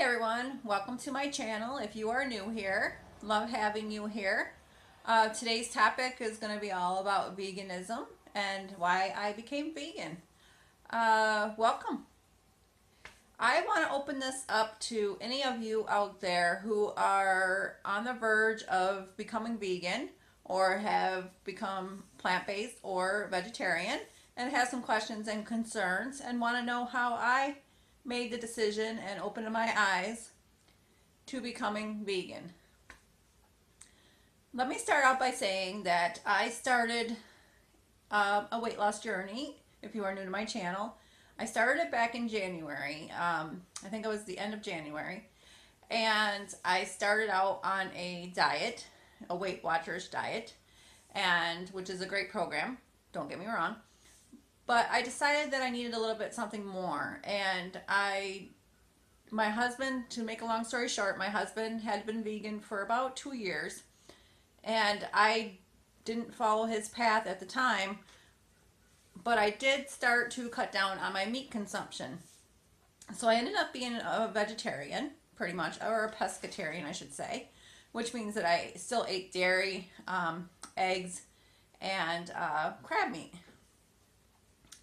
everyone, welcome to my channel. If you are new here, love having you here. Today's topic is going to be all about veganism and why I became vegan. Welcome. I want to open this up to any of you out there who are on the verge of becoming vegan or have become plant-based or vegetarian and have some questions and concerns and want to know how I made the decision and opened my eyes to becoming vegan. Let me start out by saying that I started a weight loss journey. If you are new to my channel, I started it back in January. I think it was the end of January. And I started out on a diet, a Weight Watchers diet, and which is a great program, don't get me wrong. But I decided that I needed a little bit something more. And my husband, to make a long story short, my husband had been vegan for about 2 years. And I didn't follow his path at the time, but I did start to cut down on my meat consumption. So I ended up being a vegetarian, pretty much, or a pescatarian, I should say, which means that I still ate dairy, eggs, and crab meat,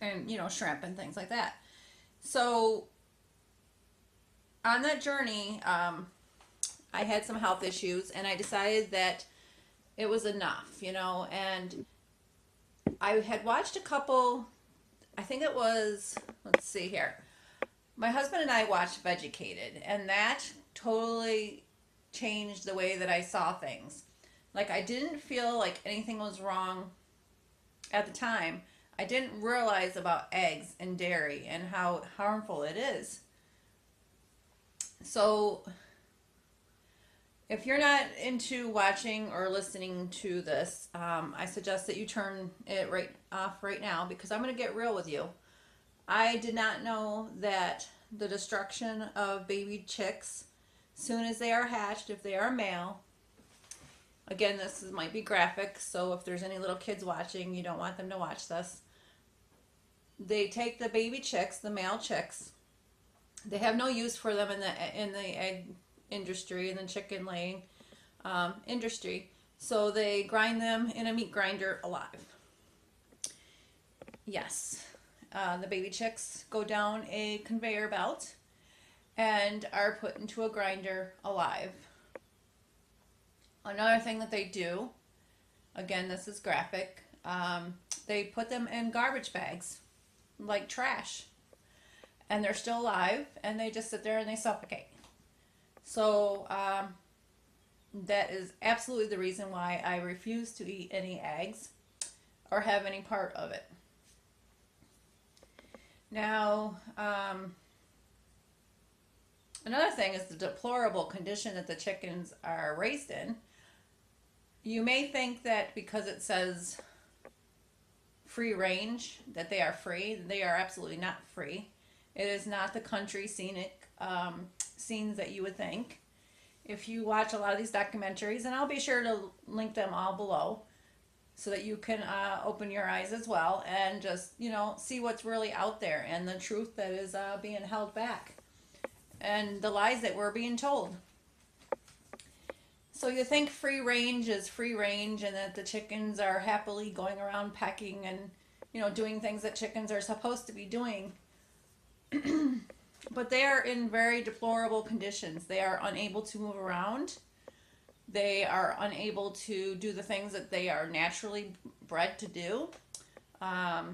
and shrimp and things like that. So on that journey, I had some health issues, and I decided that it was enough, and I had watched a couple, I think it was, let's see here. My husband and I watched Vegucated, and that totally changed the way that I saw things. Like, I didn't feel like anything was wrong at the time. I didn't realize about eggs and dairy and how harmful it is. So if you're not into watching or listening to this, I suggest that you turn it right off right now, because I'm going to get real with you. I did not know that the destruction of baby chicks, soon as they are hatched, if they are male, again, might be graphic, so if there's any little kids watching, you don't want them to watch this. They take the baby chicks, the male chicks. They have no use for them in the egg industry and the chicken laying industry. So they grind them in a meat grinder alive. Yes, the baby chicks go down a conveyor belt and are put into a grinder alive. Another thing that they do, again, this is graphic, they put them in garbage bags like trash, and they're still alive, and they just sit there and they suffocate. So that is absolutely the reason why I refuse to eat any eggs or have any part of it. Now, another thing is the deplorable condition that the chickens are raised in. You may think that because it says free range, that they are free. They are absolutely not free. It is not the country scenic scenes that you would think. If you watch a lot of these documentaries, and I'll be sure to link them all below so that you can open your eyes as well and just, see what's really out there and the truth that is being held back and the lies that we're being told. So you think free range is free range and that the chickens are happily going around pecking and, doing things that chickens are supposed to be doing. But they are in very deplorable conditions. They are unable to move around. They are unable to do the things that they are naturally bred to do. As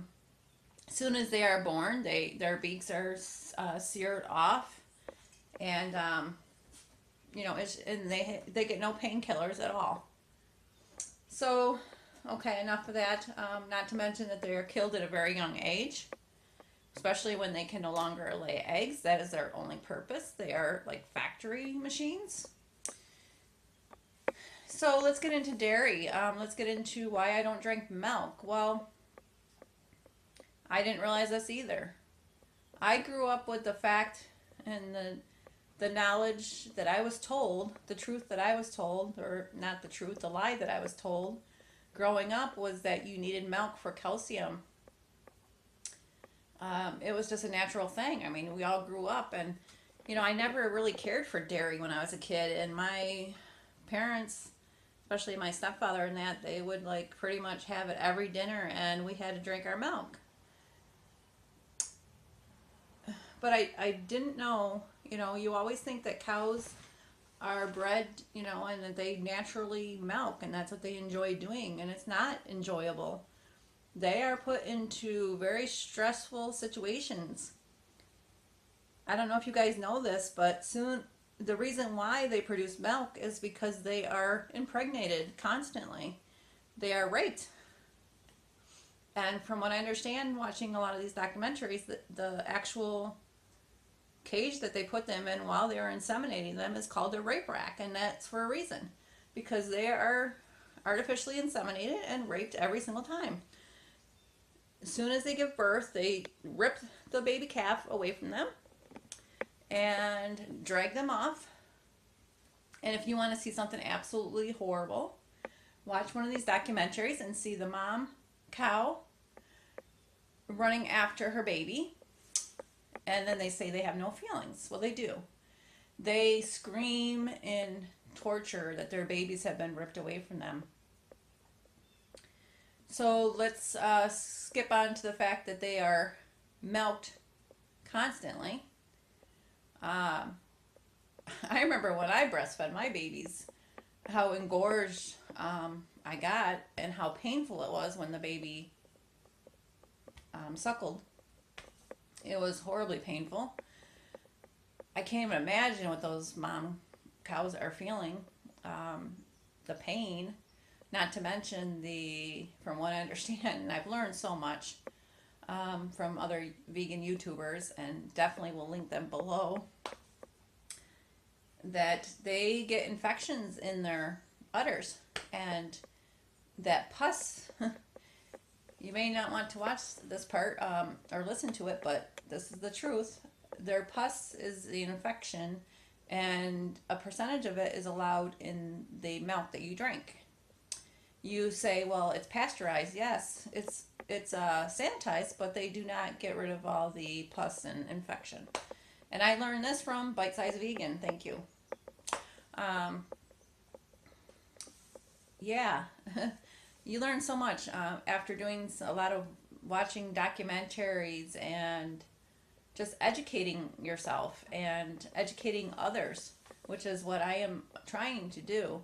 soon as they are born, their beaks are seared off, and and they get no painkillers at all. So, okay, enough of that. Not to mention that they are killed at a very young age, especially when they can no longer lay eggs. That is their only purpose. They are like factory machines. So let's get into dairy. Let's get into why I don't drink milk. Well, I didn't realize this either. I grew up with the fact and the knowledge that I was told, the truth that I was told, or not the truth, the lie that I was told growing up was that you needed milk for calcium. It was just a natural thing. I mean, we all grew up, and You know, I never really cared for dairy when I was a kid, and my parents, especially my stepfather and that, they would like pretty much have it every dinner, and we had to drink our milk. But I didn't know, you know, you always think that cows are bred, you know, and that they naturally milk and that's what they enjoy doing, and it's not enjoyable. They are put into very stressful situations. I don't know if you guys know this, but soon the reason why they produce milk is because they are impregnated constantly. They are raped. And from what I understand, watching a lot of these documentaries, the actual cage that they put them in while they are inseminating them is called a rape rack, and that's for a reason, because they are artificially inseminated and raped every single time. As soon as they give birth, they rip the baby calf away from them and drag them off. And if you want to see something absolutely horrible, watch one of these documentaries and see the mom cow running after her baby, and then they say they have no feelings. Well, they do. They scream in torture that their babies have been ripped away from them. So let's skip on to the fact that they are milked constantly. I remember when I breastfed my babies, how engorged I got and how painful it was when the baby suckled. It was horribly painful. I can't even imagine what those mom cows are feeling. The pain, not to mention from what I understand, and I've learned so much from other vegan YouTubers, and definitely will link them below, that they get infections in their udders, and that pus, you may not want to watch this part or listen to it, but this is the truth. Their pus is the infection, and a percentage of it is allowed in the milk that you drink. You say, well, it's pasteurized. Yes, it's sanitized, but they do not get rid of all the pus and infection. And I learned this from Bite Size Vegan. Thank you. Yeah, you learn so much after doing a lot of watching documentaries and just educating yourself and educating others, which is what I am trying to do.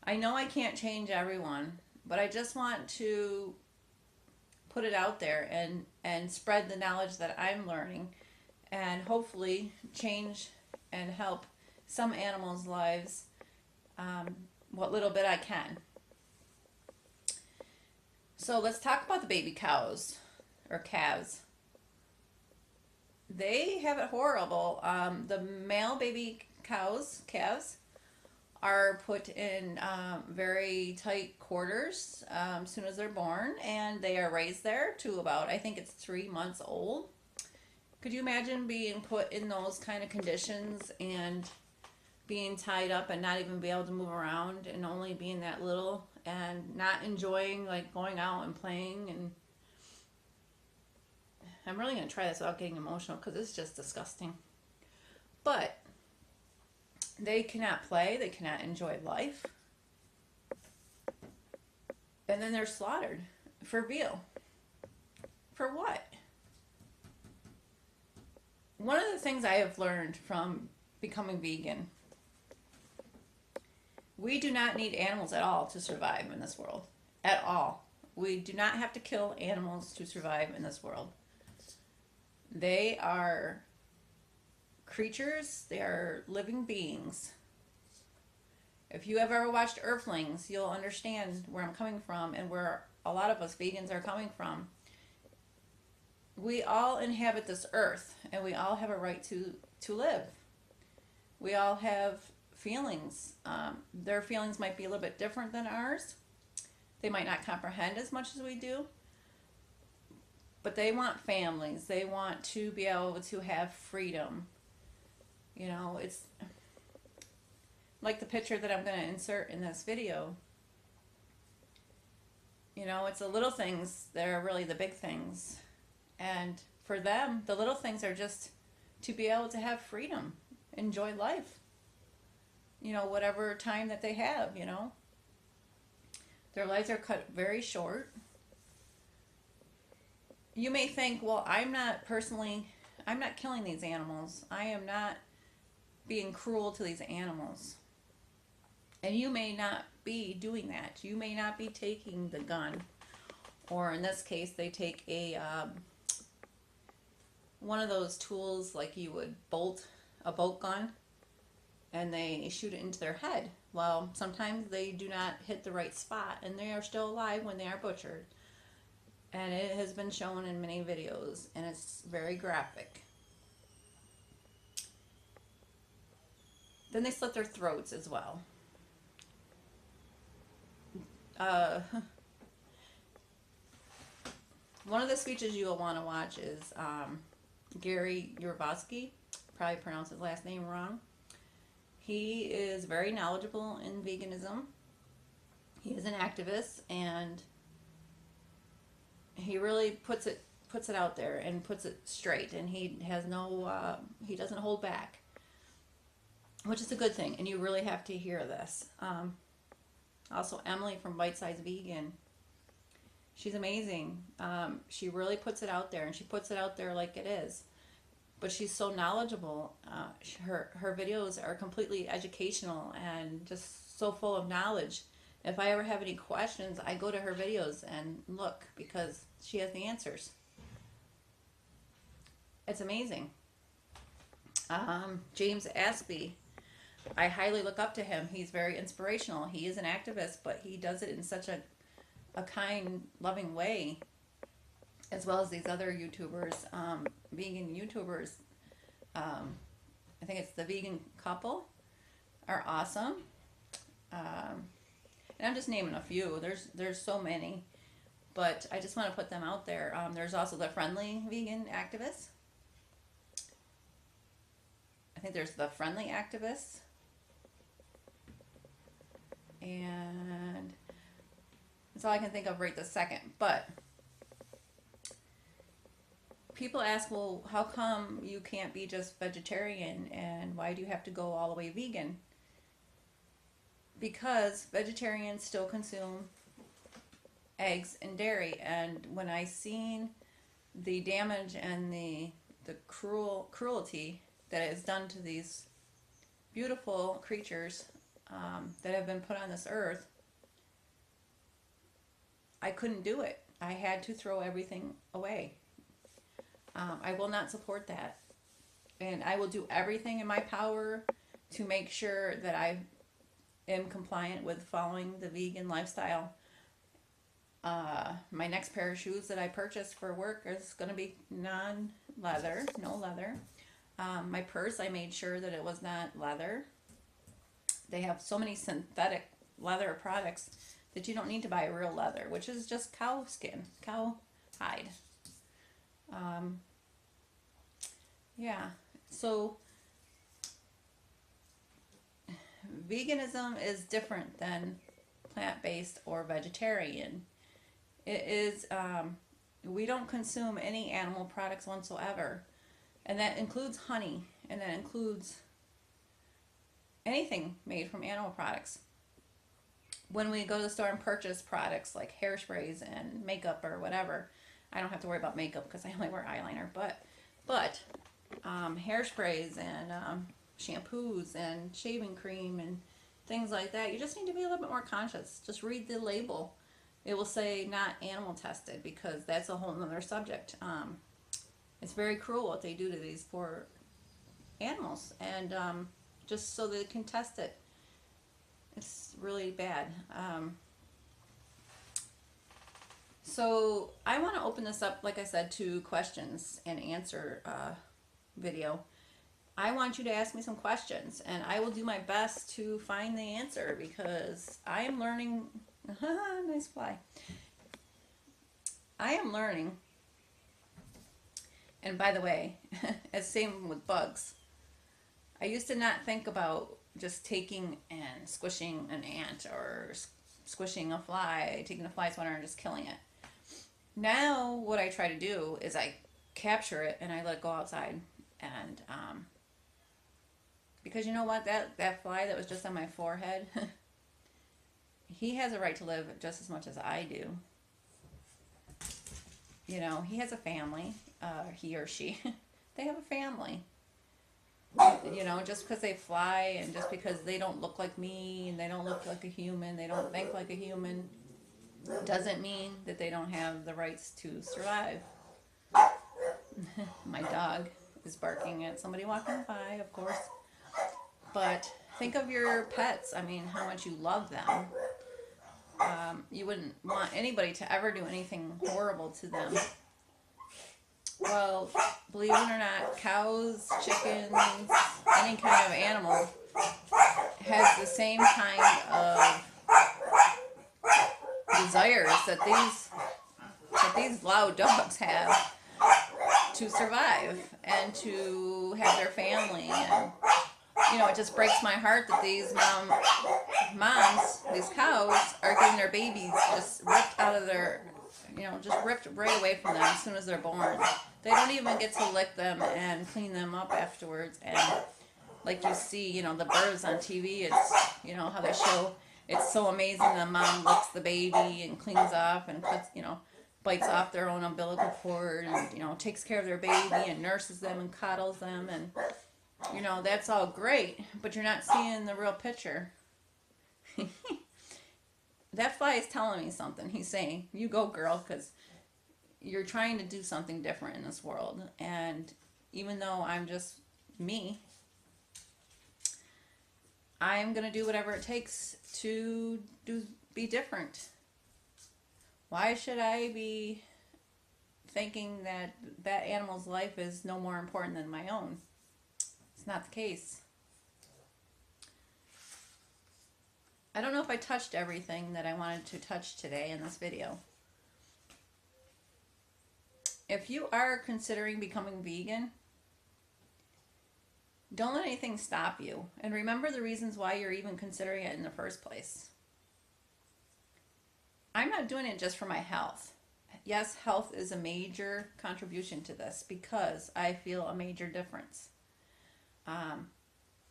I know I can't change everyone, but I just want to put it out there and spread the knowledge that I'm learning, and hopefully change and help some animals' lives, what little bit I can. So let's talk about the baby cows or calves. They have it horrible. The male baby calves, are put in very tight quarters as soon as they're born, and they are raised there to about, I think it's 3 months old. Could you imagine being put in those kind of conditions and being tied up and not even be able to move around and only being that little and not enjoying like going out and playing? And I'm really going to try this without getting emotional because it's just disgusting. But they cannot play, they cannot enjoy life. And then they're slaughtered for veal. For what? One of the things I have learned from becoming vegan, we do not need animals at all to survive in this world. At all. We do not have to kill animals to survive in this world. They are creatures, they are living beings. If you have ever watched Earthlings, you'll understand where I'm coming from and where a lot of us vegans are coming from. We all inhabit this earth, and we all have a right to live. We all have feelings. Their feelings might be a little bit different than ours. They might not comprehend as much as we do. But they want families. They want to be able to have freedom. You know, it's like the picture that I'm going to insert in this video. You know, it's the little things that are really the big things. And for them, the little things are just to be able to have freedom. enjoy life. You know, whatever time that they have, you know. Their lives are cut very short. You may think, well, I'm not killing these animals. I am not being cruel to these animals. And you may not be doing that. You may not be taking the gun, or in this case, they take one of those tools like you would bolt a bolt gun, and they shoot it into their head. Well, sometimes they do not hit the right spot, and they are still alive when they are butchered. And it has been shown in many videos, and it's very graphic. Then they slit their throats as well. Uh, One of the speeches you'll want to watch is Gary Yourofsky. Probably pronounced his last name wrong. He is very knowledgeable in veganism. He is an activist, and he really puts it out there and puts it straight, and he has no he doesn't hold back, which is a good thing. And you really have to hear this. Also, Emily from Bite Size Vegan. She's amazing. She really puts it out there, and she puts it out there like it is. But she's so knowledgeable. Her videos are completely educational and just so full of knowledge. If I ever have any questions, I go to her videos and look, because she has the answers. It's amazing. James Aspey. I highly look up to him. He's very inspirational. He is an activist, but he does it in such a kind, loving way, as well as these other YouTubers, vegan YouTubers. I think it's the Vegan Couple, are awesome. And I'm just naming a few. There's so many, but I just want to put them out there. There's also the Friendly Vegan Activists. I think there's the Friendly Activists. And that's all I can think of right this second. But people ask, well, how come you can't be just vegetarian, and why do you have to go all the way vegan? Because vegetarians still consume eggs and dairy, and when I seen the damage and the cruelty that is done to these beautiful creatures that have been put on this earth, I couldn't do it. I had to throw everything away. I will not support that. And I will do everything in my power to make sure that I am compliant with following the vegan lifestyle. My next pair of shoes that I purchased for work is going to be non-leather, no leather. My purse, I made sure that it was not leather. They have so many synthetic leather products that you don't need to buy real leather, which is just cow skin, cow hide. Yeah, so veganism is different than plant-based or vegetarian. It is, we don't consume any animal products whatsoever, and that includes honey, and that includes anything made from animal products. When we go to the store and purchase products like hairsprays and makeup or whatever, I don't have to worry about makeup because I only wear eyeliner, but hairsprays and shampoos and shaving cream and things like that, you just need to be a little bit more conscious. Just read the label. It will say not animal tested, because that's a whole other subject. It's very cruel what they do to these poor animals, and just so they can test it. It's really bad. So I want to open this up, like I said, to questions and answer video. I want you to ask me some questions, and I will do my best to find the answer, because I am learning. Nice fly. I am learning. And by the way, as same with bugs, I used to not think about just taking and squishing an ant, or squishing a fly, taking a fly swatter and just killing it. Now what I try to do is I capture it and I let it go outside, and Because you know what? That fly that was just on my forehead, he has a right to live just as much as I do. You know, he has a family, he or she. They have a family. You know, just because they fly and just because they don't look like me and they don't look like a human, they don't think like a human, doesn't mean that they don't have the rights to survive. My dog is barking at somebody walking by, of course. But think of your pets. I mean, how much you love them. You wouldn't want anybody to ever do anything horrible to them. Well, believe it or not, cows, chickens, any kind of animal has the same kind of desires that these loud dogs have to survive and to have their family. And you know, it just breaks my heart that these moms, these cows, are getting their babies just ripped out of their, you know, just ripped right away from them as soon as they're born. They don't even get to lick them and clean them up afterwards. And like you see, you know, the birds on TV, it's, you know, how they show, it's so amazing. The mom licks the baby and cleans off and puts, you know, bites off their own umbilical cord and, you know, takes care of their baby and nurses them and coddles them. And, you know, that's all great, but you're not seeing the real picture. That fly is telling me something. He's saying, you go, girl, because you're trying to do something different in this world. And even though I'm just me, I'm going to do whatever it takes to be different. Why should I be thinking that that animal's life is no more important than my own? It's not the case. I don't know if I touched everything that I wanted to touch today in this video. If you are considering becoming vegan, don't let anything stop you. And remember the reasons why you're even considering it in the first place. I'm not doing it just for my health. Yes, health is a major contribution to this because I feel a major difference.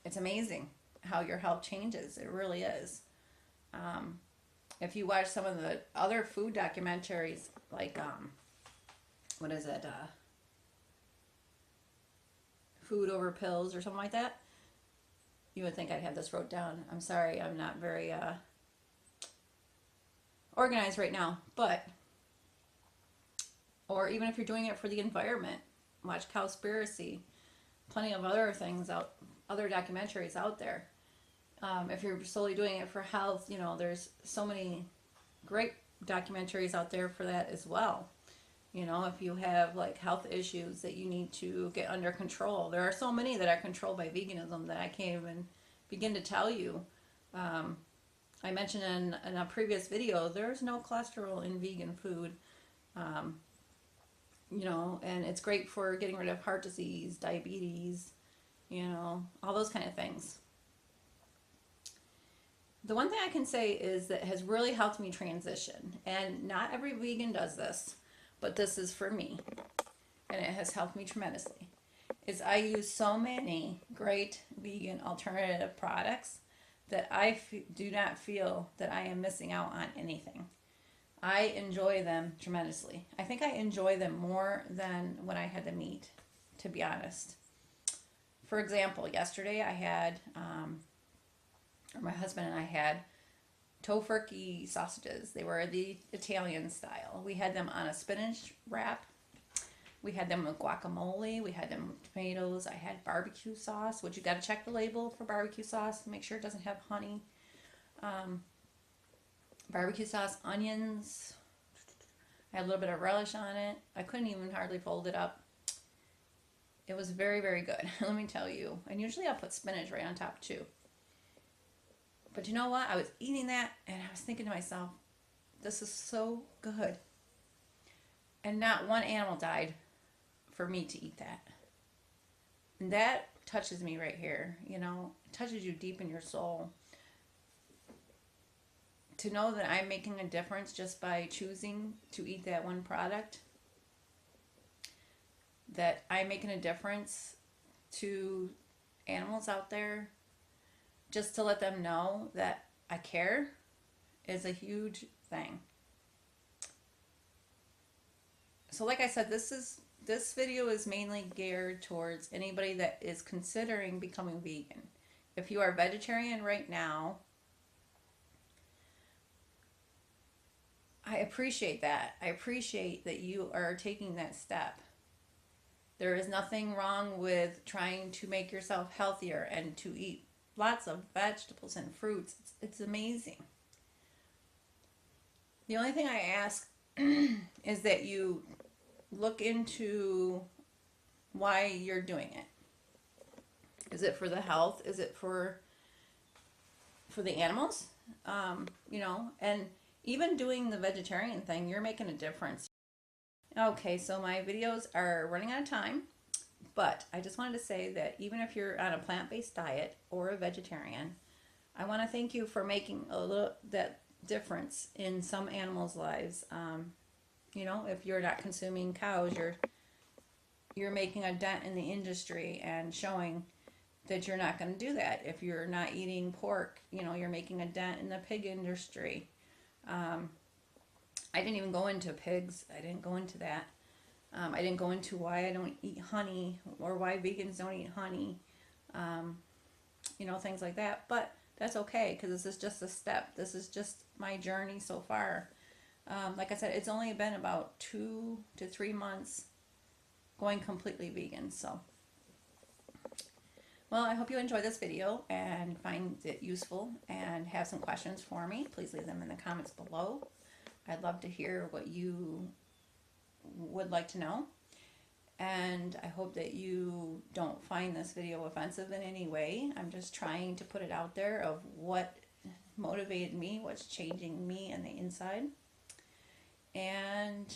It's amazing how your health changes. It really is. If you watch some of the other food documentaries, like, what is it? Food Over Pills or something like that. You would think I'd have this wrote down. I'm sorry, I'm not very organized right now. But, or even if you're doing it for the environment, watch Cowspiracy. Plenty of other things other documentaries out there. If you're solely doing it for health, you know, there's so many great documentaries out there for that as well. You know, if you have like health issues that you need to get under control, there are so many that are controlled by veganism that I can't even begin to tell you. I mentioned in a previous video, there's no cholesterol in vegan food. You know, and it's great for getting rid of heart disease, diabetes, you know, all those kind of things. The one thing I can say is that has really helped me transition, and not every vegan does this, but this is for me, and it has helped me tremendously, is I use so many great vegan alternative products that I do not feel that I am missing out on anything. I enjoy them tremendously. I think I enjoy them more than when I had the meat, to be honest. For example, yesterday I had, or my husband and I had tofurkey sausages. They were the Italian style. We had them on a spinach wrap. We had them with guacamole. We had them with tomatoes. I had barbecue sauce, which you got to check the label for barbecue sauce. Make sure it doesn't have honey. Barbecue sauce, onions. I had a little bit of relish on it. I couldn't even hardly fold it up. It was very, very good, let me tell you. And usually I'll put spinach right on top too. But you know what? I was eating that and I was thinking to myself, this is so good. And not one animal died for me to eat that. And that touches me right here, you know. It touches you deep in your soul. To know that I'm making a difference just by choosing to eat that one product. That I'm making a difference to animals out there, just to let them know that I care, is a huge thing. So like I said, this video is mainly geared towards anybody that is considering becoming vegan. If you are vegetarian right now, I appreciate that. I appreciate that you are taking that step. There is nothing wrong with trying to make yourself healthier and to eat lots of vegetables and fruits. It's amazing. The only thing I ask is that you look into why you're doing it. Is it for the health? Is it for the animals? You know, and even doing the vegetarian thing, you're making a difference. Okay, so my videos are running out of time, but I just wanted to say that even if you're on a plant-based diet or a vegetarian, I want to thank you for making a little that difference in some animals' lives. You know, if you're not consuming cows, you're making a dent in the industry and showing that you're not going to do that. If you're not eating pork, you know, you're making a dent in the pig industry. I didn't even go into pigs. I didn't go into that. I didn't go into why I don't eat honey or why vegans don't eat honey. You know, things like that. But that's okay, because this is just a step. This is just my journey so far. Like I said, it's only been about 2 to 3 months going completely vegan. So, well, I hope you enjoy this video and find it useful and have some questions for me. Please leave them in the comments below. I'd love to hear what you would like to know. And I hope that you don't find this video offensive in any way. I'm just trying to put it out there of what motivated me, what's changing me on the inside. And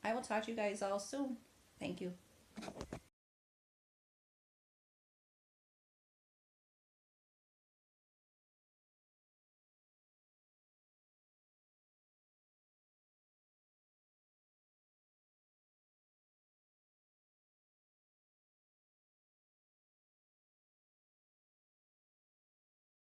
I will talk to you guys all soon. Thank you.